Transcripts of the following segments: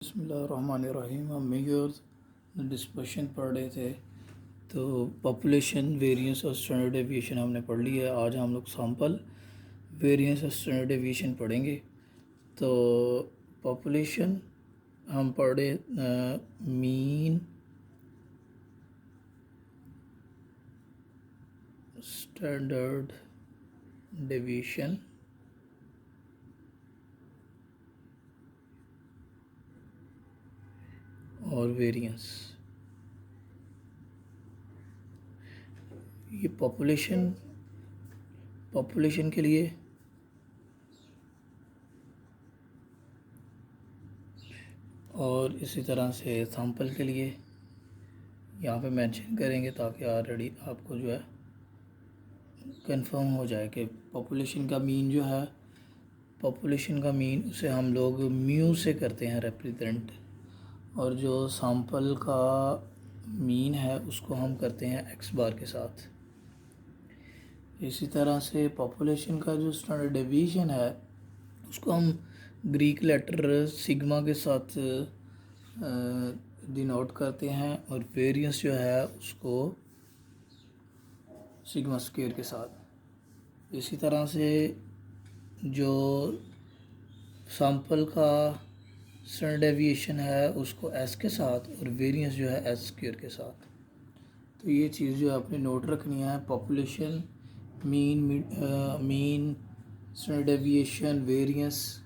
बिस्मिल्लाहिर्रहमानिर्रहीम। हम measures dispersion पढ़ रहे थे, तो पॉपुलेशन, वेरिएंस और स्टैंडर्ड डेविएशन हमने पढ़ ली है। आज हम लोग सैंपल, वेरिएंस और स्टैंडर्ड डेविएशन पढ़ेंगे। तो पॉपुलेशन हम पढ़े मीन, स्टैंडर्ड डेविएशन और वेरिएंस। ये पॉपुलेशन के लिए और इसी तरह से सैंपल के लिए यहाँ पे मेंशन करेंगे, ताकि ऑलरेडी आपको जो है कंफर्म हो जाए कि पॉपुलेशन का मीन जो है, पॉपुलेशन का मीन उसे हम लोग म्यू से करते हैं रिप्रेजेंट, और जो सैंपल का मीन है उसको हम करते हैं एक्स बार के साथ। इसी तरह से पॉपुलेशन का जो स्टैंडर्ड डेविएशन है उसको हम ग्रीक लेटर सिग्मा के साथ डिनोट करते हैं, और वेरिएंस जो है उसको सिग्मा स्क्वायर के साथ। इसी तरह से जो सैंपल का स्टैंडर्ड डेविएशन है उसको एस के साथ, और वेरिएंस जो है एस स्क्वायर के साथ। तो ये चीज़ जो है अपने नोट रखनी है। Population, mean, standard deviation, variance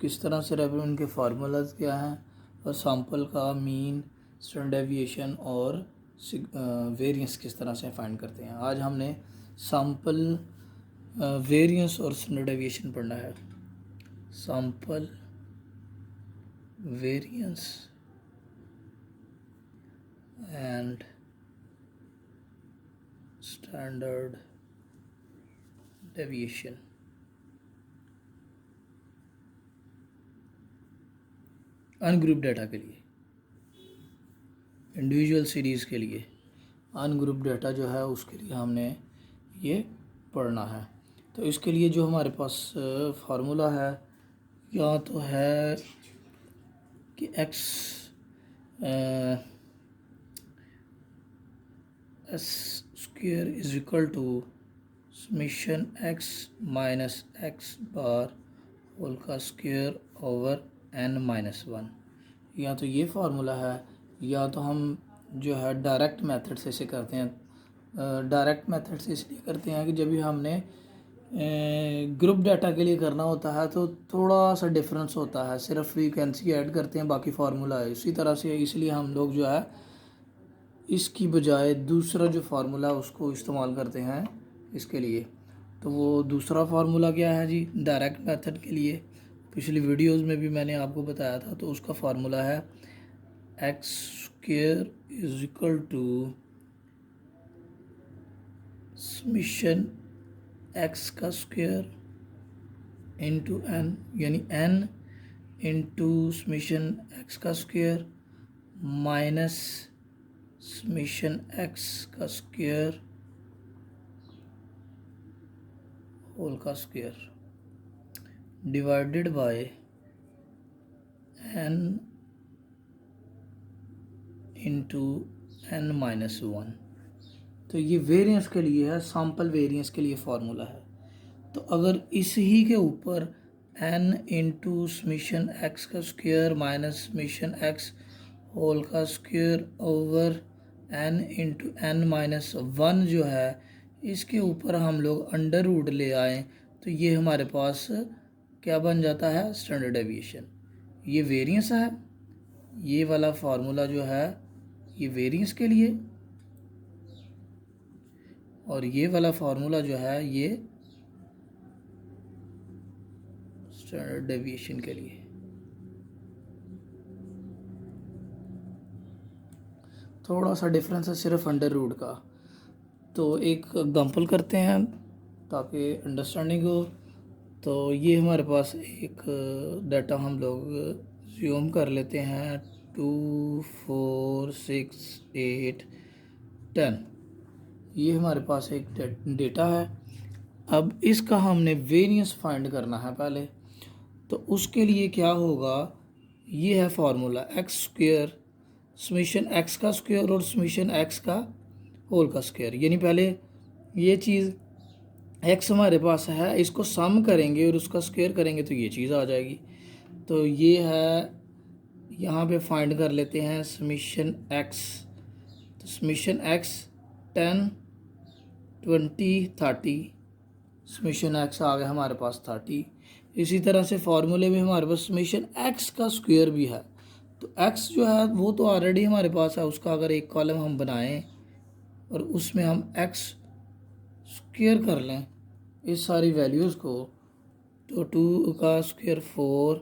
किस तरह से रेफरेंस के फार्मूलाज क्या हैं, और सैंपल का मीन, स्टैंडर्ड डेविएशन और वेरिएंस किस तरह से फाइंड करते हैं। आज हमने सैंपल, वेरिएंस और स्टैंडर्ड डेविएशन पढ़ना है। Sample, variance and standard deviation. Ungroup data के लिए, इंडिविजुअल सीरीज़ के लिए अनग्रुप डाटा जो है उसके लिए हमने ये पढ़ना है। तो इसके लिए जो हमारे पास फार्मूला है, या तो है कि x s square is equal to summation x minus x bar whole का square over n minus one. या तो ये फार्मूला है, या तो हम जो है डायरेक्ट मेथड से इसे करते हैं। डायरेक्ट मेथड से इसलिए करते हैं कि जब भी हमने ग्रुप डाटा के लिए करना होता है तो थोड़ा सा डिफरेंस होता है, सिर्फ फ्रीक्वेंसी ऐड करते हैं, बाकी फार्मूला है इसी तरह से। इसलिए हम लोग जो है इसकी बजाय दूसरा जो फार्मूला है उसको इस्तेमाल करते हैं इसके लिए। तो वो दूसरा फार्मूला क्या है जी, डायरेक्ट मेथड के लिए पिछली वीडियोस में भी मैंने आपको बताया था। तो उसका फार्मूला है x square is equal to summation x का स्क्वायर इंटू एन, यानी एन इंटू समेशन एक्स का स्क्वायर माइनस समेशन एक्स का स्क्वायर होल का square divided by n into n minus one. तो ये वेरिएंस के लिए है, सैंपल वेरिएंस के लिए फार्मूला है। तो अगर इस ही के ऊपर n इंटू समेशन एक्स का square minus summation x whole का square over n into n minus one जो है, इसके ऊपर हम लोग अंडर रूट ले आए, तो ये हमारे पास क्या बन जाता है, स्टैंडर्ड डेविएशन। ये वेरिएंस है, ये वाला फार्मूला जो है ये वेरिएंस के लिए, और ये वाला फार्मूला जो है ये स्टैंडर्ड डेविएशन के लिए। थोड़ा सा डिफरेंस है सिर्फ अंडर रूट का। तो एक एग्जांपल करते हैं ताकि अंडरस्टैंडिंग हो। तो ये हमारे पास एक डाटा हम लोग ज़ूम कर लेते हैं, 2, 4, 6, 8, 10। ये हमारे पास एक डेटा है। अब इसका हमने वेरिएंस फाइंड करना है पहले। तो उसके लिए क्या होगा, ये है formula x square summation x का स्क्वेयर और समीशन एक्स का होल का स्क्वेयर, यानी पहले ये चीज़ एक्स हमारे पास है, इसको सम करेंगे और उसका स्क्वेयर करेंगे तो ये चीज़ आ जाएगी। तो ये है, यहाँ पे फाइंड कर लेते हैं समीशन एक्स। तो समीशन एक्स 10 20 30, समीशन एक्स आ गया हमारे पास 30। इसी तरह से फार्मूले में हमारे पास समीशन एक्स का स्क्वायर भी है। तो एक्स जो है वो तो ऑलरेडी हमारे पास है, उसका अगर एक कॉलम हम बनाएं और उसमें हम एक्स स्क्वायर कर लें इस सारी वैल्यूज़ को, तो 2 का स्क्वायर 4,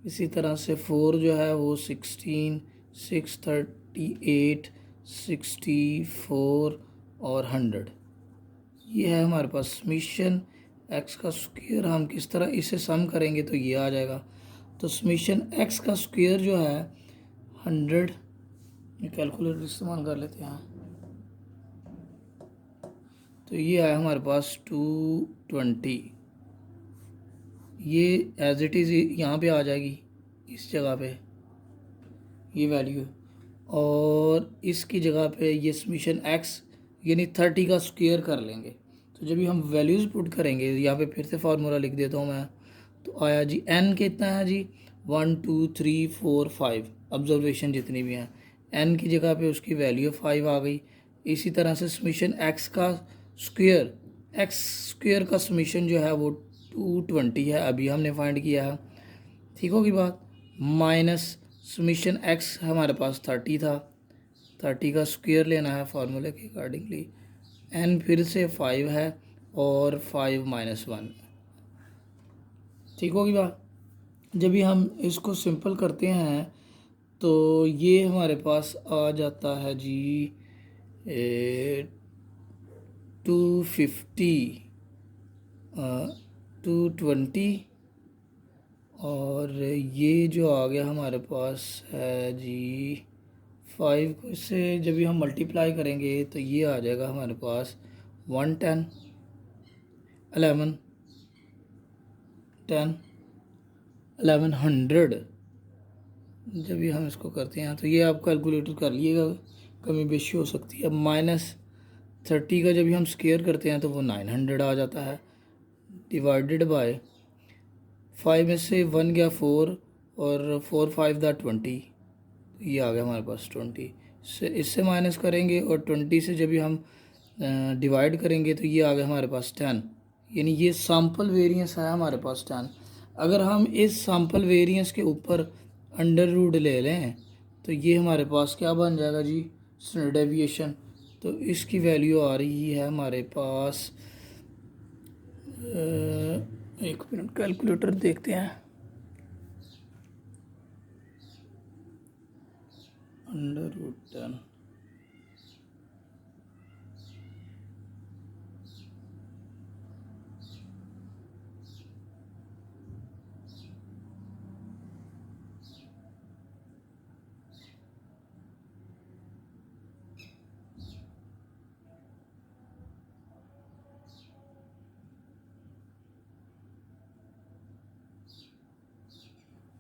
इसी तरह से 4 जो है वो 16, 6 38, 64 और 100। ये है हमारे पास समीशन एक्स का स्क्वायर। हम किस तरह इसे सम करेंगे तो ये आ जाएगा। तो समीशन एक्स का स्क्वायर जो है 100, कैलकुलेटर इस्तेमाल कर लेते हैं। तो ये है हमारे पास 220। ये एज इट इज़ यहाँ पे आ जाएगी इस जगह पे ये वैल्यू, और इसकी जगह पे ये समीशन एक्स यानी 30 का स्क्वायर कर लेंगे। तो जब भी हम वैल्यूज़ पुट करेंगे, यहाँ पे फिर से फार्मूला लिख देता हूँ मैं। तो आया जी एन कितना है जी 1 2 3 4 5, ऑब्जर्वेशन जितनी भी हैं एन की जगह पे उसकी वैल्यू 5 आ गई। इसी तरह से समीशन एक्स का स्क्वायर, एक्स स्क्वायर का समीशन जो है वो 220 है, अभी हमने फाइंड किया है, ठीक होगी बात। माइनस समीशन एक्स हमारे पास 30 था, 30 का स्क्वायर लेना है फार्मूले के अकॉर्डिंगली। एन फिर से 5 है और 5 - 1, ठीक होगी बात। जब भी हम इसको सिंपल करते हैं तो ये हमारे पास आ जाता है जी 250, 220, और ये जो आ गया हमारे पास है जी 5 को इससे जब भी हम मल्टीप्लाई करेंगे तो ये आ जाएगा हमारे पास 110, 11, 10, 1100। जब भी हम इसको करते हैं तो ये आप कैलकुलेटर कर लीजिएगा, कमी बेशी हो सकती है। -30 का जब भी हम स्क्वायर करते हैं तो वो 900 आ जाता है, डिवाइडेड बाय 5 में से 1 गया 4 और 4 5 दा 20, ये आ गया हमारे पास 20। इससे माइनस करेंगे और 20 से जब भी हम डिवाइड करेंगे तो ये आ गया हमारे पास 10, यानी ये सैम्पल वेरिएंस है हमारे पास 10। अगर हम इस सैम्पल वेरिएंस के ऊपर अंडर रूट ले लें तो ये हमारे पास क्या बन जाएगा जी स्टैंडर्ड डेविएशन। तो इसकी वैल्यू आ रही है हमारे पास, एक मिनट कैलकुलेटर देखते हैं, √10,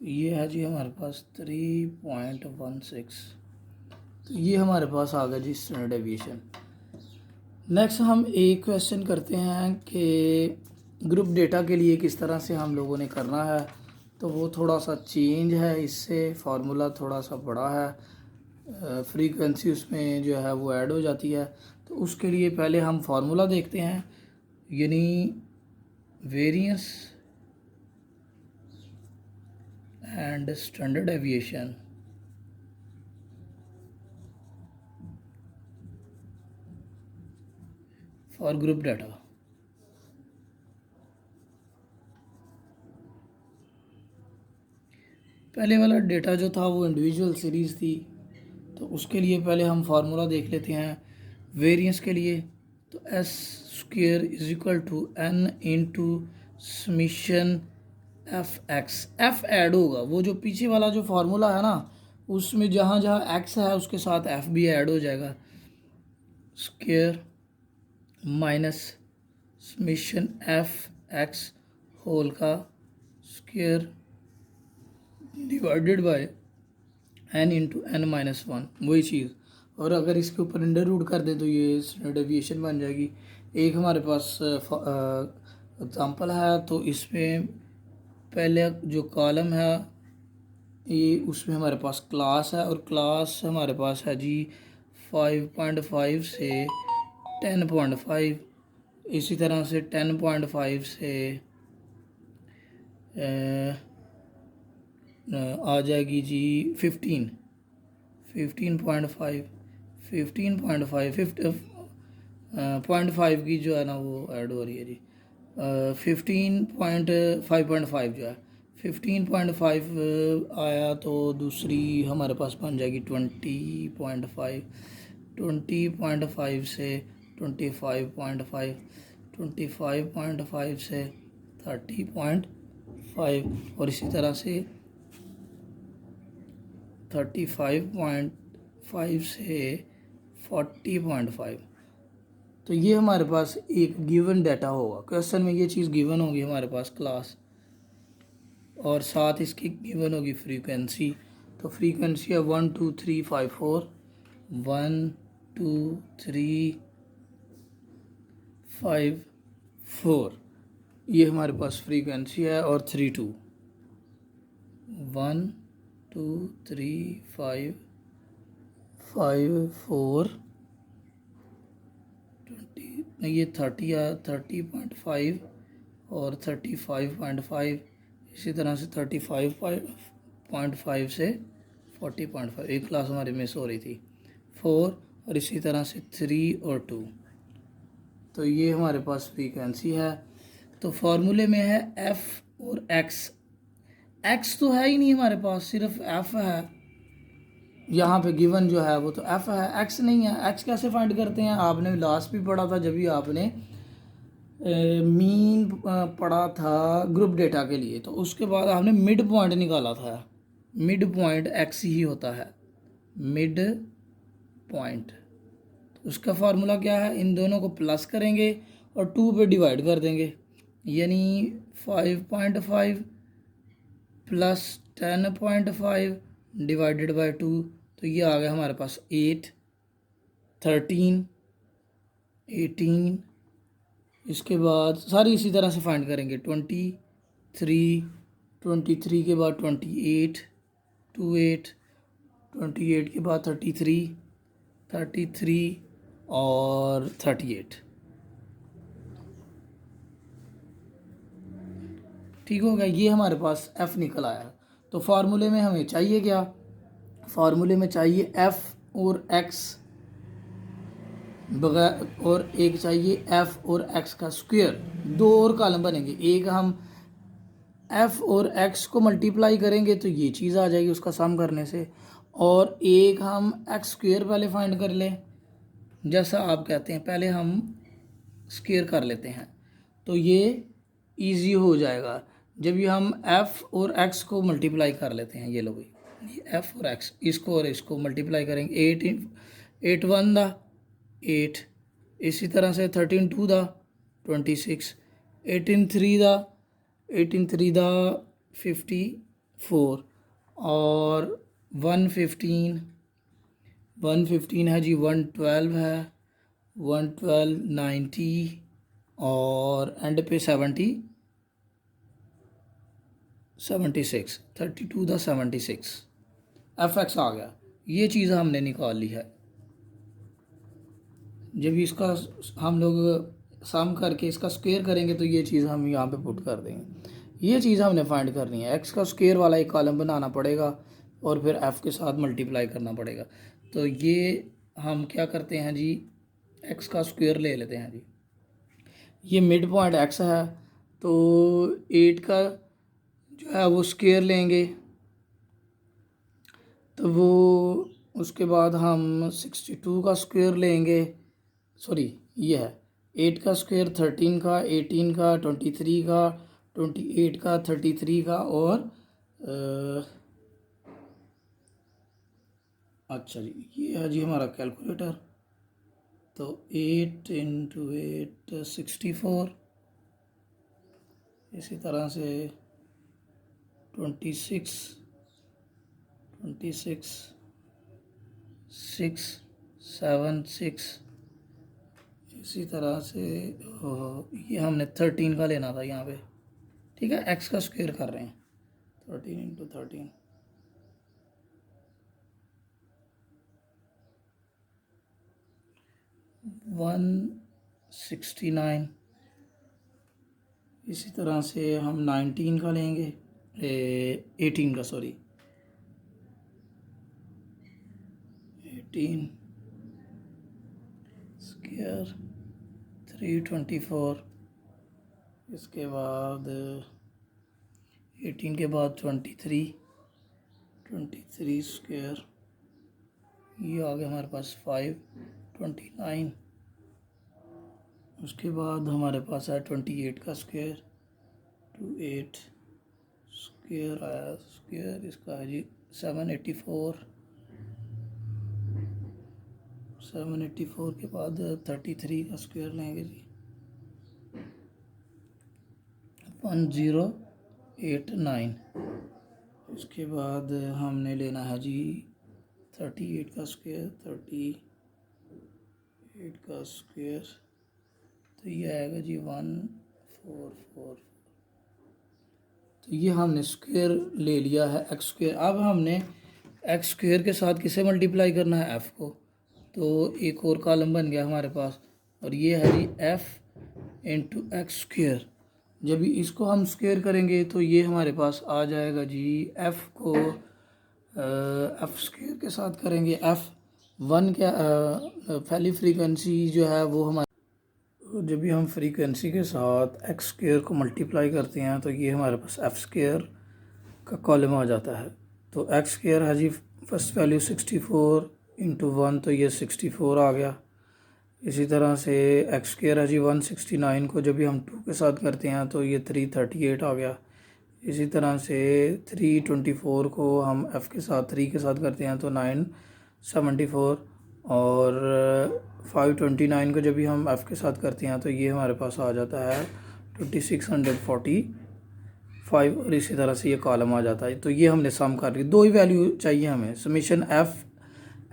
ये है जी हमारे पास 3.16। तो ये हमारे पास आ गया जी स्टैंडर्ड डेविएशन। नेक्स्ट हम एक क्वेश्चन करते हैं कि ग्रुप डेटा के लिए किस तरह से हम लोगों ने करना है। तो वो थोड़ा सा चेंज है, इससे फार्मूला थोड़ा सा बड़ा है, फ्रीक्वेंसी उसमें जो है वो ऐड हो जाती है। तो उसके लिए पहले हम फार्मूला देखते हैं, यानी variance and standard deviation for group data. पहले वाला डेटा जो था वो इंडिविजुअल सीरीज़ थी, तो उसके लिए पहले हम फार्मूला देख लेते हैं वेरिएंस के लिए। तो s square is equal to n into summation f x. F add होगा, वो जो पीछे वाला जो फार्मूला है ना उसमें जहाँ जहाँ एक्स है उसके साथ एफ भी ऐड हो जाएगा, square minus summation f x whole का square divided by n into n minus one, वही चीज़। और अगर इसके ऊपर अंडर रूट कर दें तो ये स्टैंडर्ड डेविएशन बन जाएगी। एक हमारे पास एग्ज़ाम्पल है, तो इसमें पहले जो कॉलम है ये, उसमें हमारे पास क्लास है, और क्लास हमारे पास है जी 5.5 से 10.5। इसी तरह से 10.5 से आ जाएगी जी 15.5, 15.5 की जो है ना वो ऐड हो रही है जी। 15.5.5 जो है 15.5 आया, तो दूसरी हमारे पास बन जाएगी 20.5, 20.5 से 25.5, 25.5 से 30.5, और इसी तरह से 35.5 से 40.5। तो ये हमारे पास एक गिवन डाटा होगा। क्वेश्चन में ये चीज़ गिवन होगी हमारे पास क्लास, और साथ इसकी गिवन होगी फ्रीक्वेंसी। तो फ्रीक्वेंसी है 1 2 3 5 4, 1 2 3 5 4, ये हमारे पास फ्रीक्वेंसी है। और 3 2, 1 2 3 5 5 4 20, ये 30.5 और 35.5, इसी तरह से 35.5 से 40.5, एक क्लास हमारी मिस हो रही थी 4, और इसी तरह से 3 और 2। तो ये हमारे पास फ्रीक्वेंसी है। तो फार्मूले में है f और x तो है ही नहीं हमारे पास, सिर्फ f है यहाँ पे गिवन जो है वो, तो f है, x नहीं है। x कैसे फाइंड करते हैं, आपने लास्ट भी पढ़ा था जब भी आपने मीन पढ़ा था ग्रुप डेटा के लिए, तो उसके बाद आपने मिड पॉइंट निकाला था। मिड पॉइंट x ही होता है, मिड पॉइंट। तो उसका फार्मूला क्या है, इन दोनों को प्लस करेंगे और 2 पे डिवाइड कर देंगे, यानी 5.5 प्लस 10.5 डिवाइडेड बाय 2, तो ये आ गया हमारे पास 8, 13, 18। इसके बाद सारी इसी तरह से फाइंड करेंगे, 23, 23 के बाद 28, 28, 28 के बाद 33, 33 और 38। ठीक हो गया, ये हमारे पास f निकल आया। तो फार्मूले में हमें चाहिए क्या, फार्मूले में चाहिए f और x बगैर, और एक चाहिए f और x का स्क्वायर। दो और कॉलम बनेंगे, एक हम f और x को मल्टीप्लाई करेंगे तो ये चीज़ आ जाएगी उसका सम करने से, और एक हम x स्क्वायर पहले फाइंड कर लें, जैसा आप कहते हैं पहले हम स्क्वायर कर लेते हैं, तो ये इजी हो जाएगा जब ये हम f और x को मल्टीप्लाई कर लेते हैं। ये लो भाई, ये f और x, इसको और इसको मल्टीप्लाई करेंगे, 8 1 दा 8, इसी तरह से 13 2 दा 26, 18 3 दा 54, और 115 है जी, 112 है, 112 90, और एंड पे 76, 32 दा 76, fx आ गया। ये चीज़ हमने निकाल ली है। जब इसका हम लोग सम करके इसका स्क्वायर करेंगे तो ये चीज़ हम यहाँ पे पुट कर देंगे। ये चीज़ हमने फाइंड करनी है, x का स्क्वायर वाला एक कॉलम बनाना पड़ेगा और फिर f के साथ मल्टीप्लाई करना पड़ेगा। तो ये हम क्या करते हैं जी, x का स्क्वायर ले लेते हैं जी। ये मिड पॉइंट x है, तो 8 का जो है वो स्क्वायर लेंगे, तो वो उसके बाद हम 62 का स्क्वायर लेंगे, सॉरी ये है 8 का स्क्वायर, 13 का, 18 का, 23 का, 28 का, 33 का, और अच्छा जी ये है जी हमारा कैलकुलेटर। तो 8 इंटू 8 64, इसी तरह से 26 26 6 7 6। इसी तरह से ये हमने 13 का लेना था यहाँ पे, ठीक है। एक्स का स्क्वायर कर रहे हैं, 13 इंटू 13 169। इसी तरह से हम 19 का लेंगे, 18 का, सॉरी 18 स्क्वायर 324। इसके बाद 18 के बाद 23 स्क्वायर, ये आ गया हमारे पास 529। उसके बाद हमारे पास है 28 का स्क्वायर, 28 स्क्वायर आया, स्क्वायर इसका है जी 784 के बाद 33 का स्क्वायर लेंगे जी 1089। इसके बाद हमने लेना है जी 38 का स्क्वायर, 38 का स्क्वायर, तो ये आएगा जी 144। तो ये हमने स्क्वायर ले लिया है एक्स स्क्वायर। अब हमने एक्स स्क्वायर के साथ किसे मल्टीप्लाई करना है, एफ़ को। तो एक और कॉलम बन गया हमारे पास, और ये है जी एफ़ इंटू एक्स स्क्वायर। जब इसको हम स्क्वायर करेंगे तो ये हमारे पास आ जाएगा जी, एफ़ को एफ़ स्क्वायर के साथ करेंगे, एफ़ वन क्या पहली फ्रीक्वेंसी जो है वो हमारे, जब भी हम फ्रीक्वेंसी के साथ एक्स स्क्वायर को मल्टीप्लाई करते हैं तो ये हमारे पास एफ़ स्क्वायर का कॉलम आ जाता है। तो एक्स स्क्वायर है जी फर्स्ट वैल्यू 64 इंटू 1, तो ये 64 आ गया। इसी तरह से एक्स स्क्वायर है जी 169 को जब भी हम 2 के साथ करते हैं तो ये 338 आ गया। इसी तरह से 324 को हम एफ़ के साथ 3 के साथ करते हैं तो 974, और 529 को जब भी हम एफ़ के साथ करते हैं तो ये हमारे पास आ जाता है 2645, और इसी तरह से ये कॉलम आ जाता है। तो ये हमने सम कर ली, दो ही वैल्यू चाहिए हमें, समीशन एफ़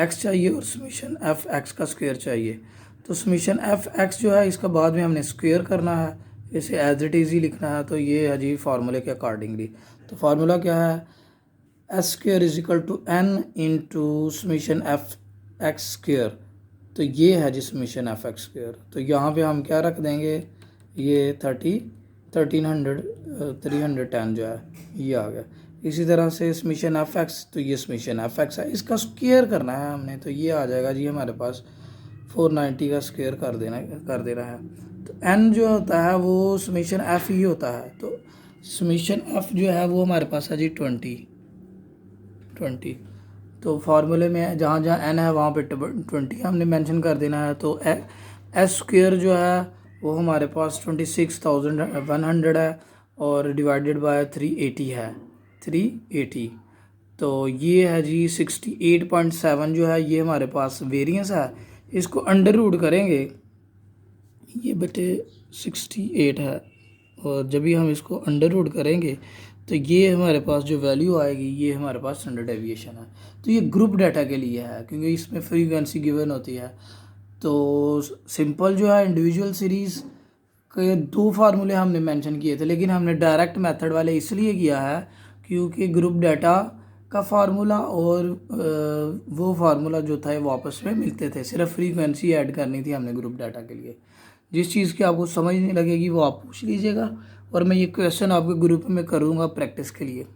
एक्स चाहिए और समीशन एफ़ एक्स का स्क्वायर चाहिए। तो समीशन एफ़ एक्स जो है इसका बाद में हमने स्क्वायर करना है, इसे एज इट इज़ ही लिखना है। तो ये है जी फार्मूले के अकॉर्डिंगली। तो फार्मूला क्या है, s square is equal to n into summation f x square. तो ये है जी समीशन एफ़ एक्स स्क्वायर। तो यहाँ पे हम क्या रख देंगे, ये 310 जो है ये आ गया। इसी तरह से समीशन एफ़ एक्स, तो ये समीशन एफ़ एक्स है, इसका स्क्वायर करना है हमने, तो ये आ जाएगा जी हमारे पास 490 का स्क्वायर कर देना है। तो एन जो होता है वो समीशन एफ़ ही होता है। तो समीशन एफ़ जो है वो हमारे पास है जी 20। तो फार्मूले में जहाँ जहाँ एन है वहाँ पे 20 हमने मेंशन कर देना है। तो एस स्क्वायर जो है वो हमारे पास 26,100 है, और डिवाइडेड बाय 380 है, 380। तो ये है जी 68.7 जो है ये हमारे पास वेरिएंस है। इसको अंडर रूट करेंगे, ये बटे 68 है, और जब भी हम इसको अंडर रूट करेंगे तो ये हमारे पास जो वैल्यू आएगी ये हमारे पास स्टैंडर्ड डेविएशन है। तो ये ग्रुप डाटा के लिए है क्योंकि इसमें फ्रीक्वेंसी गिवन होती है। तो सिंपल जो है इंडिविजुअल सीरीज़ के दो फार्मूले हमने मेंशन किए थे, लेकिन हमने डायरेक्ट मेथड वाले इसलिए किया है क्योंकि ग्रुप डाटा का फार्मूला और वो फार्मूला जो था वो आपस में मिलते थे, सिर्फ फ्रीक्वेंसी ऐड करनी थी हमने ग्रुप डाटा के लिए। जिस चीज़ की आपको समझ नहीं लगेगी वो आप पूछ लीजिएगा, और मैं ये क्वेश्चन आपके ग्रुप में करूँगा प्रैक्टिस के लिए।